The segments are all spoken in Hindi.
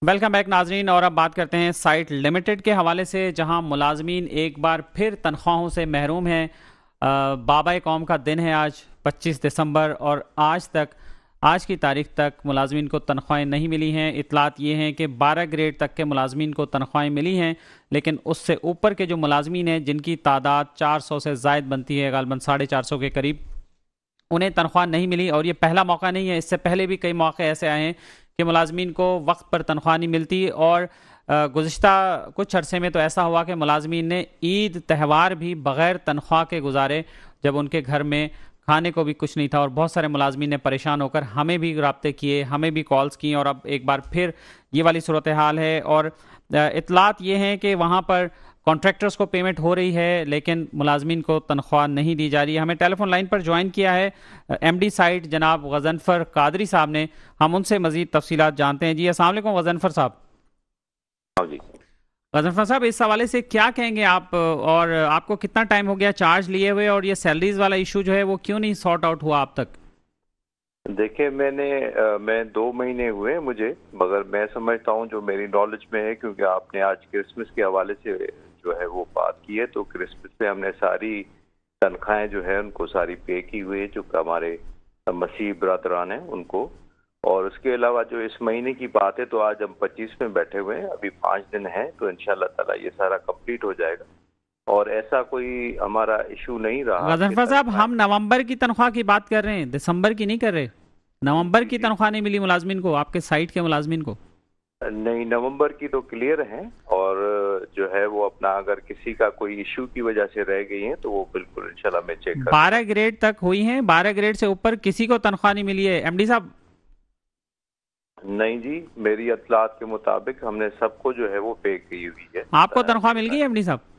वेलकम बैक नाजरीन। और अब बात करते हैं साइट लिमिटेड के हवाले से, जहां मुलाजमीन एक बार फिर तनख्वाहों से महरूम हैं। बाबा कौम का दिन है आज 25 दिसंबर, और आज की तारीख तक मुलाजमीन को तनख्वाहें नहीं मिली हैं। इतलात ये हैं कि 12 ग्रेड तक के मुलाजमीन को तनख्वाहें मिली हैं, लेकिन उससे ऊपर के जो मुलाजमीन हैं जिनकी तादाद 400 से ज़ायद बनती है, गालबन 450 के करीब, उन्हें तनख्वाह नहीं मिली। और ये पहला मौका नहीं है, इससे पहले भी कई मौके ऐसे आए हैं कि मुलाजमीन को वक्त पर तनख्वाह नहीं मिलती। और गुज़िश्ता कुछ अरसे में तो ऐसा हुआ कि मुलाजमीन ने ईद त्यौहार भी बग़ैर तनख्वाह के गुजारे, जब उनके घर में खाने को भी कुछ नहीं था। और बहुत सारे मुलाजमीन ने परेशान होकर हमें भी रब्ते किए, हमें भी कॉल्स की, और अब एक बार फिर ये वाली सूरत हाल है। और इतलात ये हैं कि वहाँ पर कॉन्ट्रैक्टर्स को पेमेंट हो रही है, लेकिन मुलाजमीन को तनख्वाह नहीं दी जा रही है। हमें टेलीफोन लाइन पर ज्वाइन किया है एमडी साइट जनाब गजनफर कादरी साहब ने। हम उनसे मजीद तफसीलात जानते हैं। जी अस्सलाम वालेकुम गजनफर साहब। हाँ जी। गजनफर साहब, इस हवाले से क्या कहेंगे आप, और आपको कितना टाइम हो गया चार्ज लिए हुए, और ये सैलरीज वाला इशू जो है वो क्यों नहीं सॉर्ट आउट हुआ अब तक? देखिए, मैं 2 महीने हुए मुझे, मगर मैं समझता हूँ जो मेरी नॉलेज में है, क्योंकि आपने आज क्रिसमस के हवाले से जो है वो बात की है, तो क्रिसमस पे हमने सारी तनख्वाहें जो है उनको सारी पे की हुई है, जो हमारे मसीह बरादरान हैं उनको। और उसके अलावा जो इस महीने की बात है, तो आज हम 25 में बैठे हुए हैं, अभी 5 दिन है, तो इंशाल्लाह ताला ये सारा कंप्लीट हो जाएगा। और ऐसा कोई हमारा इशू नहीं रहा कि गजनफर साहब, तनख्वाहें। हम नवंबर की तनख्वाह की बात कर रहे हैं, दिसंबर की नहीं कर रहे। नवंबर जी की जी। तनख्वाह नहीं मिली मुलाजमीन को, आपके साइट के मुलाजमीन को? नहीं, नवंबर की तो क्लियर है, और जो है वो अपना अगर किसी का कोई इशू की वजह से रह गई है तो वो बिल्कुल इंशाल्लाह मैं चेक कर लूंगा। 12 ग्रेड तक हुई हैं, 12 ग्रेड से ऊपर किसी को तनख्वाह नहीं मिली है एमडी साहब? नहीं जी, मेरी इत्तलात के मुताबिक हमने सबको जो है वो पे की हुई है। आपको तनख्वाह मिल गई है एमडी साहब?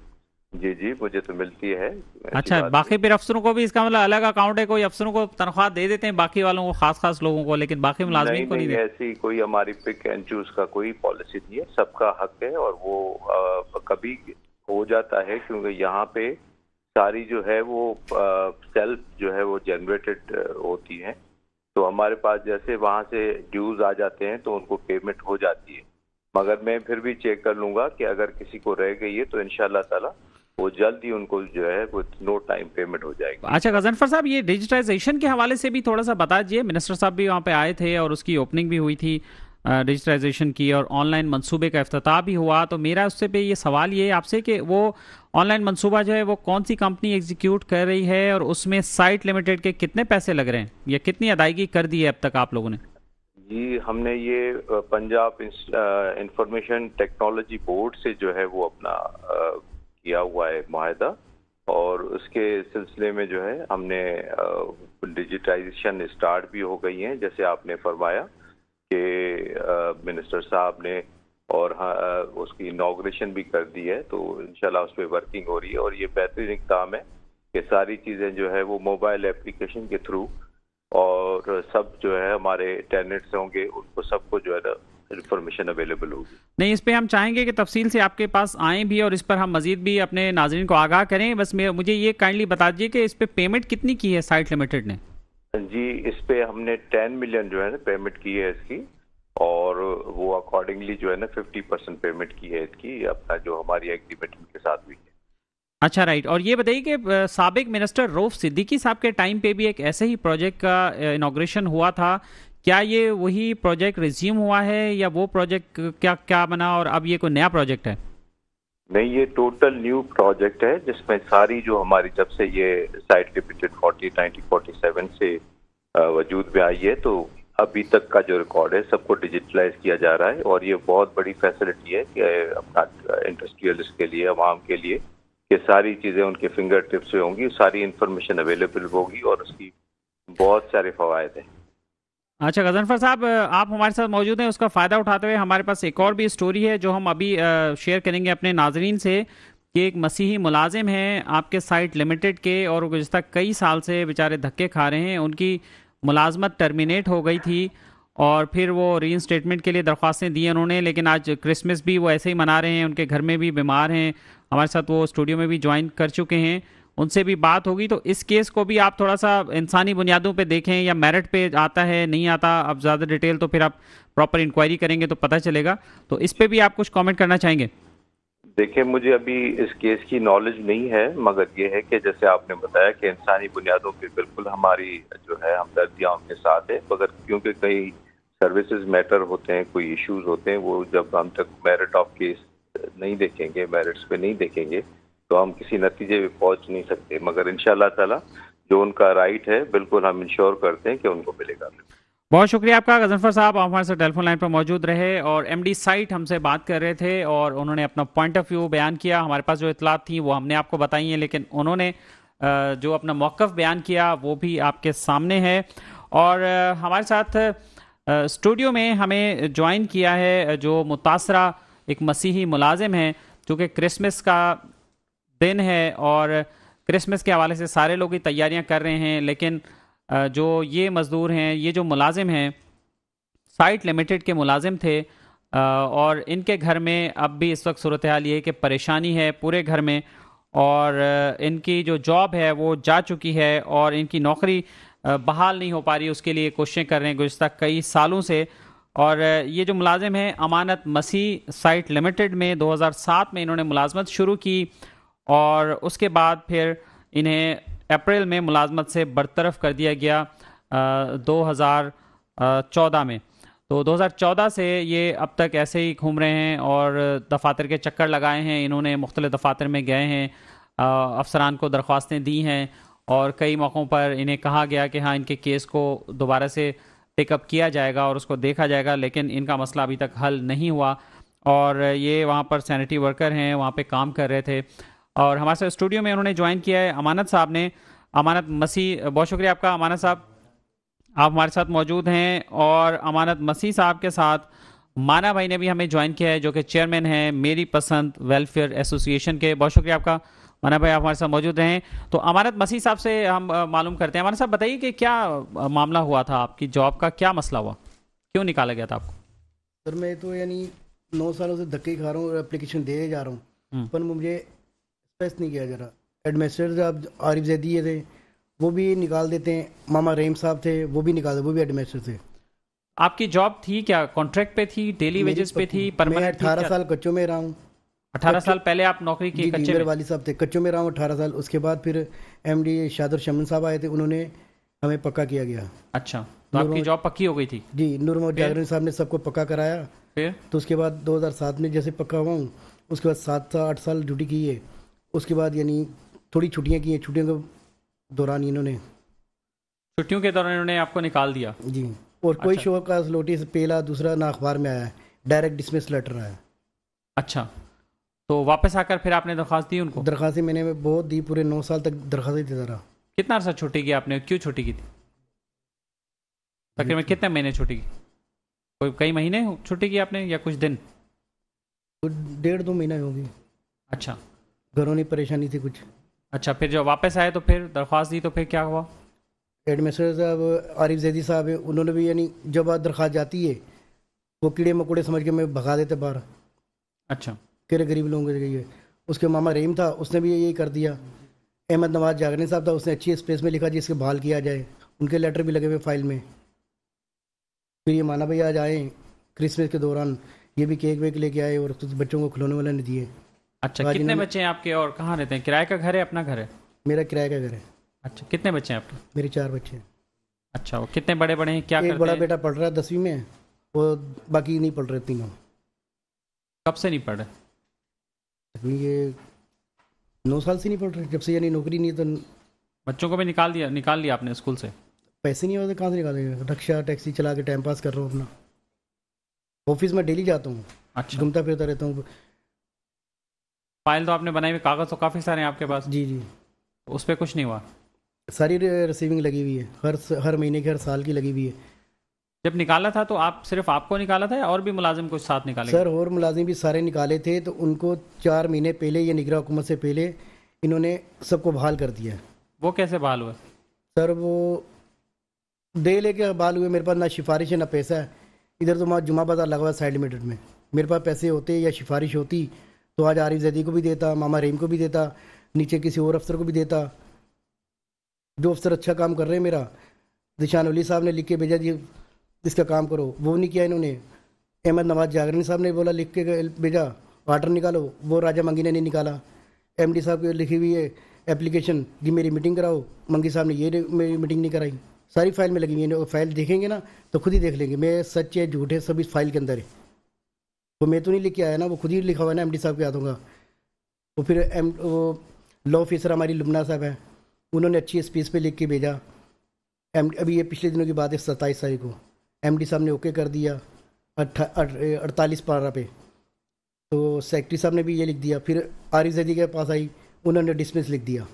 जी जी, मुझे तो मिलती है, ऐसी अच्छा, बात नहीं। बाकी फिर अफसरों को भी इसका मतलब अलग अकाउंट है, कोई अफसरों को तनख्वाह दे देते हैं, बाकी वालों को, खास खास लोगों को, लेकिन बाकी नहीं मुलाजमीन को नहीं नहीं, देते? ऐसी कोई हमारी पिक एंड चूज का कोई पॉलिसी नहीं है, सबका हक है। और वो कभी हो जाता है, क्योंकि यहाँ पे सारी जो है वो सेल्फ जो है वो जनरेटेड होती है, तो हमारे पास जैसे वहाँ से ड्यूज आ जाते हैं तो उनको पेमेंट हो जाती है। मगर मैं फिर भी चेक कर लूंगा कि अगर किसी को रह गई है तो इंशाल्लाह ताला वो जल्द ही उनको जो है वो नो टाइम पेमेंट हो जाएगी। अच्छा गजनफर साहब, ये डिजिटाइजेशन के हवाले से भी थोड़ा सा बता दीजिए। मिनिस्टर साहब भी वहाँ पे आए थे और उसकी ओपनिंग भी हुई थी डिजिटाइजेशन की, और ऑनलाइन मंसूबे का इफ्तिताह भी हुआ। तो मेरा उससे पे ये सवाल ये है आपसे कि वो ऑनलाइन मंसूबा जो है वो कौन सी कंपनी एग्जीक्यूट कर रही है, और उसमें साइट लिमिटेड के कितने पैसे लग रहे हैं, या कितनी अदायगी कर दी है अब तक आप लोगों ने? जी, हमने ये पंजाब इंफॉर्मेशन टेक्नोलॉजी बोर्ड से जो है वो अपना किया हुआ है मुआहदा, और उसके सिलसिले में जो है हमने डिजिटाइजेशन स्टार्ट भी हो गई है, जैसे आपने फरमाया कि मिनिस्टर साहब ने, और उसकी इनॉग्रेशन भी कर दी है, तो इंशाल्लाह उस पर वर्किंग हो रही है। और ये बेहतरीन इक़दाम है कि सारी चीज़ें जो है वो मोबाइल एप्लीकेशन के थ्रू, और सब जो है हमारे टेनेंट्स होंगे उनको सबको जो है ना इन्फॉर्मेशन अवेलेबल होगी। नहीं, इस पे हम चाहेंगे कि तफसील से आपके पास आएँ भी, और इस पर हम मजीद भी अपने नाजरीन को आगाह करें। बस मुझे ये काइंडली बता दीजिए कि इस पे पेमेंट कितनी की है साइट लिमिटेड ने? जी, इस पे हमने 10 मिलियन जो है ना पेमेंट की है इसकी, और वो अकॉर्डिंगली जो है ना 50% पेमेंट की है इसकी, अपना जो हमारी एग्रीमेंट के साथ हुई है। अच्छा, राइट। और ये बताइए कि साबिक मिनिस्टर रऊफ सिद्दीकी साहब के टाइम पे भी एक ऐसे ही प्रोजेक्ट का इनॉग्रेशन हुआ था। क्या ये वही प्रोजेक्ट रिज्यूम हुआ है, या वो प्रोजेक्ट क्या क्या बना और अब ये कोई नया प्रोजेक्ट है? नहीं, ये टोटल न्यू प्रोजेक्ट है, जिसमें सारी जो हमारी, जब से ये साइट लिमिटेड 1947 से वजूद में आई है, तो अभी तक का जो रिकॉर्ड है सबको डिजिटलाइज किया जा रहा है। और ये बहुत बड़ी फैसिलिटी है कि अपना इंडस्ट्रियलिस्ट के लिए, आवाम के लिए, कि सारी चीज़ें उनके फिंगर टिप्स पे होंगी, सारी इंफॉर्मेशन अवेलेबल होगी, और उसकी बहुत सारे फ़वायद हैं। अच्छा गजनफर साहब, आप हमारे साथ मौजूद हैं, उसका फ़ायदा उठाते हुए हमारे पास एक और भी स्टोरी है जो हम अभी शेयर करेंगे अपने नाजरीन से, कि एक मसीही मुलाजिम हैं आपके साइट लिमिटेड के, और वो गुज़श्ता कई साल से बेचारे धक्के खा रहे हैं। उनकी मुलाजमत टर्मिनेट हो गई थी, और फिर वो री इंस्टेटमेंट के लिए दरख्वास्तें दी उन्होंने, लेकिन आज क्रिसमस भी वो ऐसे ही मना रहे हैं, उनके घर में भी बीमार हैं। हमारे साथ वो स्टूडियो में भी ज्वाइन कर चुके हैं। उनसे भी बात होगी। तो इस केस को भी आप थोड़ा सा इंसानी बुनियादों पे देखें, या मेरिट पे आता है नहीं आता, अब ज़्यादा डिटेल तो फिर आप प्रॉपर इंक्वायरी करेंगे तो पता चलेगा। तो इस पे भी आप कुछ कमेंट करना चाहेंगे? देखिए, मुझे अभी इस केस की नॉलेज नहीं है, मगर ये है कि जैसे आपने बताया कि इंसानी बुनियादों पे बिल्कुल हमारी जो है हमदर्दियाँ उनके साथ है, मगर क्योंकि कई सर्विसेज मैटर होते हैं, कोई इश्यूज होते हैं, वो जब हम तक मेरिट ऑफ केस नहीं देखेंगे, मेरिट्स पे नहीं देखेंगे, तो हम किसी नतीजे पे पहुंच नहीं सकते। मगर इंशाल्लाह ताला जो उनका राइट है, बिल्कुल हम इंश्योर करते हैं कि उनको मिलेगा। बहुत शुक्रिया आपका गजनफर साहब, आप हमारे साथ टेलीफोन लाइन पर मौजूद रहे और एमडी साइट हमसे बात कर रहे थे और उन्होंने अपना पॉइंट ऑफ व्यू बयान किया। हमारे पास जो इतलात थी वो हमने आपको बताई हैं, लेकिन उन्होंने जो अपना मौक़िफ़ बयान किया वो भी आपके सामने है। और हमारे साथ स्टूडियो में हमें ज्वाइन किया है जो मुतासरा एक मसीही मुलाजिम है, जो कि क्रिसमस का दिन है और क्रिसमस के हवाले से सारे लोग ही तैयारियां कर रहे हैं, लेकिन जो ये मज़दूर हैं, ये जो मुलाजिम हैं, साइट लिमिटेड के मुलाजिम थे और इनके घर में अब भी इस वक्त सूरत हाल ये है कि परेशानी है पूरे घर में, और इनकी जो जॉब है वो जा चुकी है और इनकी नौकरी बहाल नहीं हो पा रही, उसके लिए कोशिशें कर रहे हैं गुज़िश्ता कई सालों से। और ये जो मुलाजिम हैं अमानत मसीह साइट लिमिटेड में 2007 में इन्होंने मुलाजमत शुरू की और उसके बाद फिर इन्हें अप्रैल में मुलाजमत से बरतरफ कर दिया गया 2014 में। तो 2014 से ये अब तक ऐसे ही घूम रहे हैं और दफातर के चक्कर लगाए हैं। इन्होंने मुख्तलिफ दफातर में गए हैं, अफसरान को दरख्वास्तें दी हैं और कई मौक़ों पर इन्हें कहा गया कि हाँ इनके केस को दोबारा से पिकअप किया जाएगा और उसको देखा जाएगा, लेकिन इनका मसला अभी तक हल नहीं हुआ। और ये वहाँ पर सैनिटरी वर्कर हैं, वहाँ पे काम कर रहे थे और हमारे साथ स्टूडियो में उन्होंने ज्वाइन किया है अमानत साहब ने, अमानत मसीह। बहुत शुक्रिया आपका अमानत साहब, आप हमारे साथ मौजूद हैं। और अमानत मसीह साहब के साथ माना भाई ने भी हमें ज्वाइन किया है, जो कि चेयरमैन हैं मेरी पसंद वेलफेयर एसोसिएशन के। बहुत शुक्रिया आपका माना भाई, आप हमारे साथ मौजूद रहें। तो अमानत मसीह साहब से हम मालूम करते हैं। अमानत साहब बताइए कि क्या मामला हुआ था, आपकी जॉब का क्या मसला हुआ, क्यों निकाला गया था आपको? सर मैं तो यानी 9 सालों से धक्के खा रहा हूँ और एप्लीकेशन दे जा रहा हूँ, पर मुझे स्पेस नहीं किया जा रहा। एडमिनिस्ट्रेटर साहब आरिफ जैदी थे, वो भी निकाल देते हैं। मामा रहीम साहब थे, वो भी निकाल दे, वो भी एडमिनिस्ट्रेटर थे। आपकी जॉब थी क्या, कॉन्ट्रैक्ट पे थी, डेली वेजेस पे थी, परमानेंट? मैं 18 साल कच्चों में रहा हूँ। 18 साल पहले आप नौकरी की कच्चे मेरे में? वाली साहब थे, कच्चों में रहा हूँ 18 साल। उसके बाद फिर एमडी शादर शमन साहब आए थे, उन्होंने हमें पक्का किया गया। अच्छा, तो आपकी जॉब पक्की हो गई थी? जी, नूर मोहम्मद जागरण साहब ने सबको पक्का कराया। फिर तो उसके बाद 2007 में जैसे पक्का हुआ हूँ, उसके बाद 7-8 साल ड्यूटी की है। उसके बाद यानी थोड़ी छुट्टियाँ की हैं, छुट्टियों के दौरान इन्होंने आपको निकाल दिया जी। और कोई अच्छा। शो का नोटिस पहला दूसरा ना अखबार में आया है, डायरेक्ट डिसमिस लेटर आया। अच्छा, तो वापस आकर फिर आपने दरख्वास्त दी उनको? दरखास्तें मैंने बहुत दी, पूरे 9 साल तक दरखास्तें देता रहा। कितना अर्सा छुट्टी की आपने, क्यों छुट्टी की थी? तकरीबन कितने महीने छुट्टी की? कोई कई महीने छुट्टी की आपने या कुछ दिन? तो 1.5-2 महीना होगी। अच्छा, घरों की परेशानी थी कुछ। अच्छा, फिर जब वापस आए तो फिर दरख्वास्त दी तो फिर क्या हुआ? एडमिनिस्ट्रेटर साहब आरिफ जैदी साहब है, उन्होंने भी यानी जब दरख्वास्त जाती है वो कीड़े मकोड़े समझ के मैं भगा देते बाहर। अच्छा, केरे गरीब लोगों के लिए। उसके मामा रहीम था, उसने भी यही कर दिया। अहमद नवाज जागरनी साहब था, उसने अच्छी स्पेस में लिखा जिसके बहाल किया जाए, उनके लेटर भी लगे हुए फाइल में। फिर ये माना भाई आज आए क्रिसमस के दौरान, ये भी केक वेक लेके आए और बच्चों को खिलौने वाले ने दिए। अच्छा, कितने बच्चे हैं आपके और कहाँ रहते हैं? किराए का घर है, अपना घर है? मेरा किराए का घर है। अच्छा, कितने बच्चे हैं आपके? मेरे 4 बच्चे हैं। अच्छा, वो कितने बड़े बड़े हैं, क्या करते हैं? एक बड़ा बेटा पढ़ रहा है 10वीं में, और बाकी नहीं पढ़ रहे तीनों। कब से नहीं पढ़ रहे? ये 9 साल से नहीं पढ़ रहे, जब से यानी नौकरी नहीं है। तो बच्चों को भी निकाल लिया आपने स्कूल से? पैसे नहीं होते, कहाँ से निकालेंगे? रिक्शा टैक्सी चला के टाइम पास कर रहा हूँ अपना। ऑफिस में डेली जाता हूँ। अच्छा, घूमता फिरता रहता हूँ। फाइल तो आपने बनाई हुई, कागज तो काफ़ी सारे हैं आपके पास? जी जी। तो उस पर कुछ नहीं हुआ? सारी रिसीविंग लगी हुई है, हर महीने की, हर साल की लगी हुई है। जब निकाला था तो आप सिर्फ आपको निकाला था या और भी मुलाजिम कुछ साथ निकाले? सर और मुलाजिम भी सारे निकाले थे, तो उनको 4 महीने पहले, ये निगरान हुकूमत से पहले इन्होंने सबको बहाल कर दिया। वो कैसे बहाल हुआ? सर वो दे लेके बहाल हुए। मेरे पास ना सिफारिश है ना पैसा है। इधर तो वहाँ जुमा बाजार लगा हुआ साइड लिमिटेड में। मेरे पास पैसे होते या सिफारिश होती तो आज आरिफ जैदी को भी देता, मामा रहीम को भी देता, नीचे किसी और अफसर को भी देता। जो अफसर अच्छा काम कर रहे हैं मेरा, दिशान वली साहब ने लिख के भेजा जी इसका काम करो, वो नहीं किया इन्होंने। अहमद नवाज जागरनी साहब ने बोला लिख के भेजा वाटर निकालो, वो राजा मंगी ने नहीं निकाला। एमडी साहब की लिखी हुई है एप्लीकेशन कि मेरी मीटिंग कराओ, मंगी साहब ने ये मेरी मीटिंग नहीं कराई। सारी फाइल में लगी हुई है, फाइल देखेंगे ना तो खुद ही देख लेंगे मैं सच है झूठ है सब इस फाइल के अंदर है। तो मैं तो नहीं लिख के आया ना, वो खुद ही लिखा हुआ है ना एमडी साहब के हाथों का। तो फिर वो लॉ ऑफिसर हमारी लुबना साहब है, उन्होंने अच्छी स्पीच पे लिख के भेजा। अभी ये पिछले दिनों की बात है 27 तारीख को एमडी साहब ने ओके कर दिया 48 पारा पे। तो सेक्रेटरी साहब ने भी ये लिख दिया। फिर आरिफ जैदी के पास आई, उन्होंने डिसमिस लिख दिया।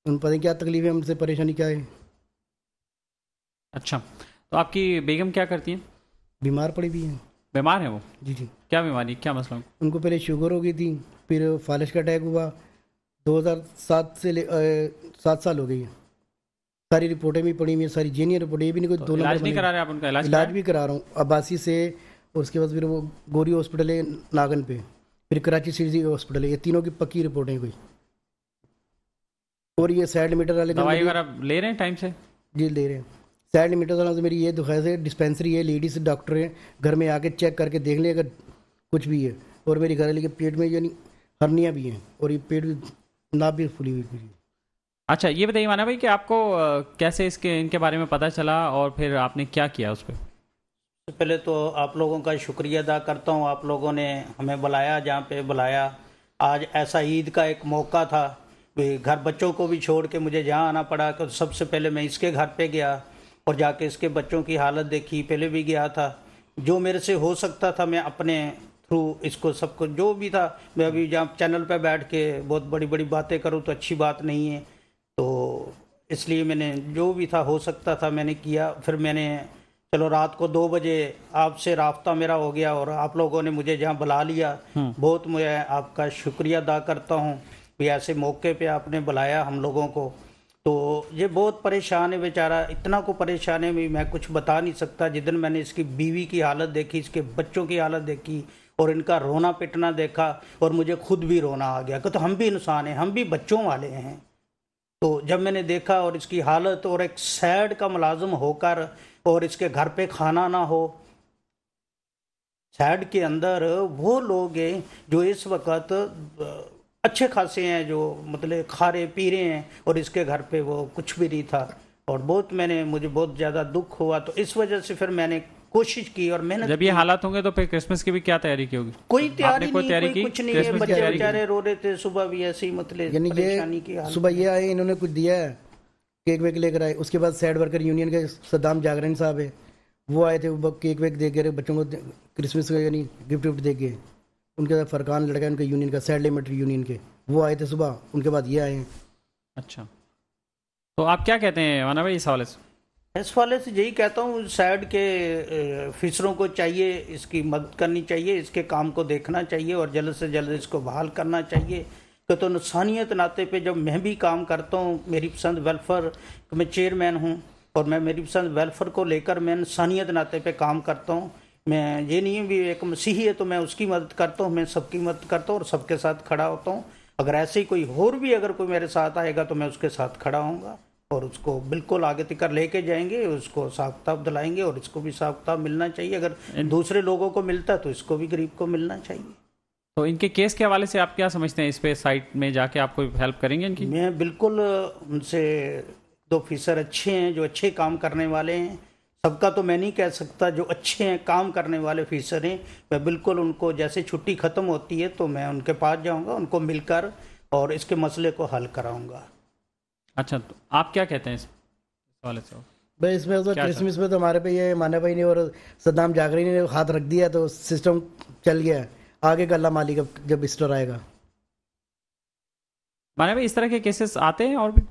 उन पता नहीं क्या तकलीफ है, हमसे परेशानी क्या है। अच्छा, तो आपकी बेगम क्या करती हैं? बीमार पड़ी भी हैं। बीमार है वो? जी जी। क्या बीमारी, क्या मसला उनको? उनको पहले शुगर हो गई थी, फिर फालिश का अटैक हुआ 2007 से 7 साल हो गई है। सारी रिपोर्टें भी पड़ी हुई हैं, सारी जेन्युइन रिपोर्टें। ये भी नहीं कोई तो दो इलाज नंबर नहीं बने। करा रहे आप उनका? इलाज भी करा रहा हूँ अब्बासी से, और उसके बाद फिर वो गोरी हॉस्पिटल है नागन पे, फिर कराची सिटी हॉस्पिटल है। ये तीनों की पक्की रिपोर्टें कोई। और ये सैड मीटर वाले दवाई वगैरह ले रहे हैं टाइम से? जी ले रहे हैं। सैड मीटर वाला से मेरी ये दुखाई से डिस्पेंसरी है, लेडीज डॉक्टर है, घर में आके चेक करके देख लें अगर कुछ भी है। और मेरी घरवाली के पेट में यानी हर्नियाँ भी हैं, और ये पेट भी नाप भी फुली हुई है। अच्छा, ये बताइए माना भाई कि आपको कैसे इनके बारे में पता चला और फिर आपने क्या किया उस पर? सबसे पहले तो आप लोगों का शुक्रिया अदा करता हूँ, आप लोगों ने हमें बुलाया जहाँ पे बुलाया। आज ऐसा ईद का एक मौका था, घर बच्चों को भी छोड़ के मुझे जहाँ आना पड़ा। तो सबसे पहले मैं इसके घर पे गया और जाके इसके बच्चों की हालत देखी। पहले भी गया था, जो मेरे से हो सकता था मैं अपने थ्रू इसको सबको जो भी था। मैं अभी जहाँ चैनल पे बैठ के बहुत बड़ी बड़ी बातें करूँ तो अच्छी बात नहीं है, तो इसलिए मैंने जो भी था हो सकता था मैंने किया। फिर मैंने चलो रात को 2 बजे आपसे राब्ता मेरा हो गया और आप लोगों ने मुझे जहाँ बुला लिया। बहुत मैं आपका शुक्रिया अदा करता हूँ भी ऐसे मौके पे आपने बुलाया हम लोगों को। तो ये बहुत परेशान है बेचारा, इतना को परेशान है भी मैं कुछ बता नहीं सकता। जिस दिन मैंने इसकी बीवी की हालत देखी, इसके बच्चों की हालत देखी और इनका रोना पिटना देखा, और मुझे खुद भी रोना आ गया कि तो हम भी इंसान हैं, हम भी बच्चों वाले हैं। तो जब मैंने देखा और इसकी हालत, और एक सैड का मुलाजिम होकर और इसके घर पे खाना ना हो, सैड के अंदर वो लोग हैं जो इस वक्त अच्छे खासे हैं, जो मतलब खा रहे पी रहे हैं, और इसके घर पे वो कुछ भी नहीं था। और मुझे बहुत ज़्यादा दुख हुआ। तो इस वजह से फिर मैंने कोशिश की और मेहनत। जब ये हालात होंगे तो फिर क्रिसमस की भी क्या तैयारी की होगी? कोई तैयारी नहीं, कोई कुछ नहीं है। बच्चे बेचारे रो रहे थे, सुबह भी ऐसे ही मतलब यानी परेशानी की हालत। सुबह ये आए, इन्होंने कुछ दिया है, केक वेक लेकर आए। उसके बाद सैड वर्कर यूनियन के सद्दाम जागरण साहब है, वो आए थे, वो केक वेक दे के बच्चों को क्रिसमस का यानी गिफ्ट विफ्ट दे के। उनके साथ फरकान लड़का है उनके यूनियन का, सैड लिमिटेड यूनियन के, वो आए थे सुबह। उनके बाद ये आए हैं। अच्छा, तो आप क्या कहते हैं माना भाई इस हवाले से? इस वाले से यही कहता हूँ, सैड के ऑफिसरों को चाहिए इसकी मदद करनी चाहिए, इसके काम को देखना चाहिए और जल्द से जल्द इसको बहाल करना चाहिए। तो इंसानियत नाते पे जब मैं भी काम करता हूँ, मेरी पसंद वेलफेयर, मैं चेयरमैन हूँ और मैं मेरी पसंद वेलफेयर को लेकर मैं इंसानियत नाते पे काम करता हूँ। मैं ये नहीं भी एक मसीही है तो मैं उसकी मदद करता हूँ, मैं सबकी मदद करता हूँ और सबके साथ खड़ा होता हूँ। अगर ऐसे ही कोई और भी अगर कोई मेरे साथ आएगा तो मैं उसके साथ खड़ा होऊंगा और उसको बिल्कुल आगे तक लेके जाएंगे, उसको साफ किताब दिलाएंगे और इसको भी साफ किताब मिलना चाहिए। अगर दूसरे लोगों को मिलता है तो इसको भी गरीब को मिलना चाहिए। तो इनके केस के हवाले से आप क्या समझते हैं? इस पे साइट में जाके आप कोई हेल्प करेंगे इनकी? मैं बिल्कुल उनसे, 2 ऑफिसर अच्छे हैं जो अच्छे काम करने वाले हैं, सबका तो मैं नहीं कह सकता, जो अच्छे हैं काम करने वाले ऑफिसर हैं, मैं बिल्कुल उनको जैसे छुट्टी ख़त्म होती है तो मैं उनके पास जाऊंगा, उनको मिलकर और इसके मसले को हल कराऊंगा। अच्छा, तो आप क्या कहते हैं इस हवाले से? भाई इसमें तो क्रिसमस में तो हमारे पे ये माना भाई ने और सद्दाम जागरी ने हाथ रख दिया तो सिस्टम चल गया। आगे का अल्लाह मालिक जब स्टोर आएगा। माना भाई इस तरह के केसेस आते हैं और भी?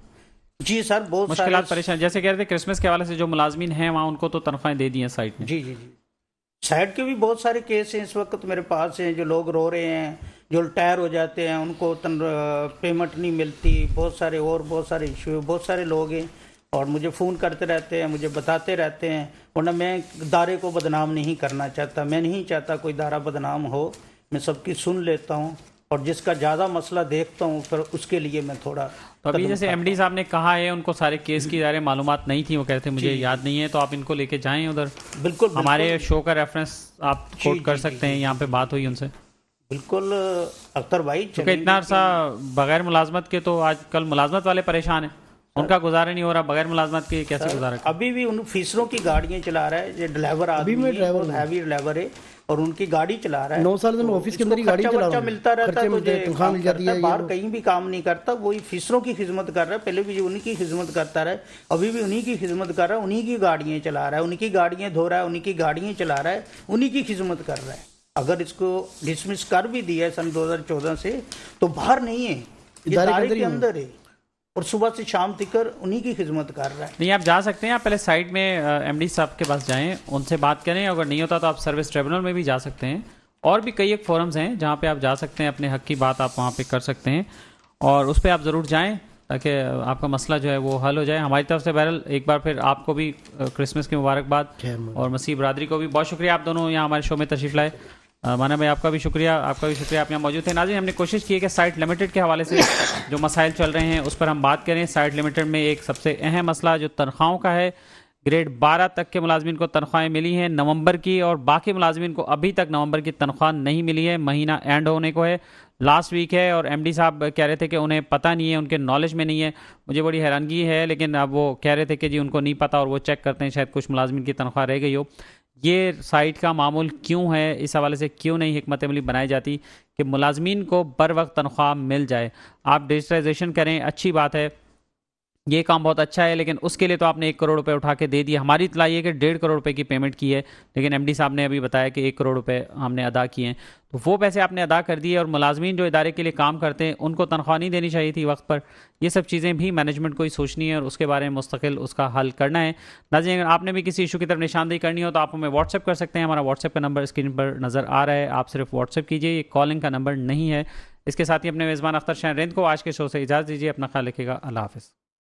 जी सर, बहुत मुश्किलात परेशान, जैसे कह रहे थे क्रिसमस के हवाले से जो मुलाजमीन हैं वहाँ उनको तो तनख्वाहें दे दी हैं साइट में। जी जी जी, साइड के भी बहुत सारे केस हैं इस वक्त मेरे पास हैं, जो लोग रो रहे हैं, जो रिटायर हो जाते हैं उनको पेमेंट नहीं मिलती, बहुत सारे इशू, बहुत सारे लोग हैं और मुझे फ़ोन करते रहते हैं, मुझे बताते रहते हैं। वरना मैं दायरे को बदनाम नहीं करना चाहता, मैं नहीं चाहता कोई दायरा बदनाम हो, मैं सबकी सुन लेता हूँ और जिसका ज़्यादा मसला देखता हूँ फिर उसके लिए मैं थोड़ा तो अभी जैसे एमडी साहब ने कहा है उनको सारे केस की सारे मालूमात नहीं थी, वो कहते मुझे याद नहीं है, तो आप इनको लेके जाएं उधर। बिल्कुल हमारे शो का रेफरेंस आप कोट कर सकते हैं, यहाँ पे बात हुई उनसे। बिल्कुल अख्तर भाई, क्योंकि इतना अर्सा बगैर मुलाजमत के, तो आजकल मुलाजमत वाले परेशान हैं, उनका गुजारा नहीं हो रहा, बगैर मुलाजमत के कैसे गुजारा। अभी भी उन फीसरों की गाड़ियां चला रहा है, ये ड्राइवर आदमी है, हैवी ड्राइवर है और उनकी गाड़ी चला रहा है। 9 साल से मैं ऑफिस के अंदर ही गाड़ी चला रहा हूं, मिलता रहता है, तनख्वाह मिल जाती है, बाहर कहीं भी काम नहीं करता, वही फीसरों की खिदमत कर रहा है। पहले भी उन्हीं की खिदमत करता रहा है, अभी भी उन्हीं की खिदमत कर रहा है, उन्हीं की गाड़ियां चला रहा है, उन्हीं की गाड़ियां धो रहा है, उन्हीं की गाड़ियां चला रहा है, उन्हीं की खिदमत कर रहा है। अगर इसको डिसमिस कर भी दिया है सन 2014 से, तो बाहर नहीं है, ये इदारे के अंदर है और सुबह से शाम तक उन्हीं की खिदमत कर रहा है। नहीं, आप जा सकते हैं, आप पहले साइड में एमडी साहब के पास जाएं, उनसे बात करें, अगर नहीं होता तो आप सर्विस ट्रिब्यूनल में भी जा सकते हैं, और भी कई एक फोरम्स हैं जहां पे आप जा सकते हैं, अपने हक की बात आप वहां पे कर सकते हैं, और उस पर आप ज़रूर जाएं ताकि आपका मसला जो है वो हल हो जाए। हमारी तरफ से बहरहाल एक बार फिर आपको भी क्रिसमस की मुबारकबाद, और मसीह बरादरी को भी बहुत शुक्रिया, आप दोनों यहाँ हमारे शो में तशरीफ़ लाए। माना भाई आपका भी शुक्रिया, आप यहाँ मौजूद थे। नाज़रीन, हमने कोशिश की है कि साइट लिमिटेड के हवाले से जो मसाइल चल रहे हैं उस पर हम बात करें। साइट लिमिटेड में एक सबसे अहम मसला जो तनख्वाहों का है, ग्रेड 12 तक के मुलाजमीन को तनख्वाहें मिली हैं नवंबर की, और बाकी मुलाजमीन को अभी तक नवंबर की तनख्वाह नहीं मिली है, महीना एंड होने को है, लास्ट वीक है, और एमडी साहब कह रहे थे कि उन्हें पता नहीं है, उनके नॉलेज में नहीं है। मुझे बड़ी हैरानगी है, लेकिन अब वो कह रहे थे कि जी उनको नहीं पता और वो चेक करते हैं, शायद कुछ मुलाजमीन की तनख्वाह रह गई हो। ये साइट का मामूल क्यों है, इस हवाले से क्यों नहीं हिकमत अमली बनाई जाती कि मुलाजमीन को बर वक्त तनख्वाह मिल जाए। आप डिजिटलाइजेशन करें, अच्छी बात है, ये काम बहुत अच्छा है, लेकिन उसके लिए तो आपने 1 करोड़ रुपए उठा के दे दिए। हमारी इतला ये कि 1.5 करोड़ रुपए की पेमेंट की है, लेकिन एमडी साहब ने अभी बताया कि 1 करोड़ रुपए हमने अदा किए हैं, तो वो पैसे आपने अदा कर दिए, और मुलाजमीन जो इदारे के लिए काम करते हैं उनको तनख्वाह नहीं देनी चाहिए थी वक्त पर। ये सब चीज़ें भी मैनेजमेंट को ही सोचनी है और उसके बारे में मुस्तकिल उसका हल करना है। नाज़रीन, अगर आपने भी किसी इशू की तरफ निशानदेही करनी हो तो आप हमें व्हाट्सएप कर सकते हैं। हमारा व्हाट्सएप का नंबर स्क्रीन पर नज़र आ रहा है, आप सिर्फ व्हाट्सएप कीजिए, ये कॉलिंग का नंबर नहीं है। इसके साथ ही अपने मेज़बान अख्तर शाह रिंद को आज के शो से इजाज़त दीजिए। अपना ख्याल रखिएगा। अल्लाह हाफ़िज़।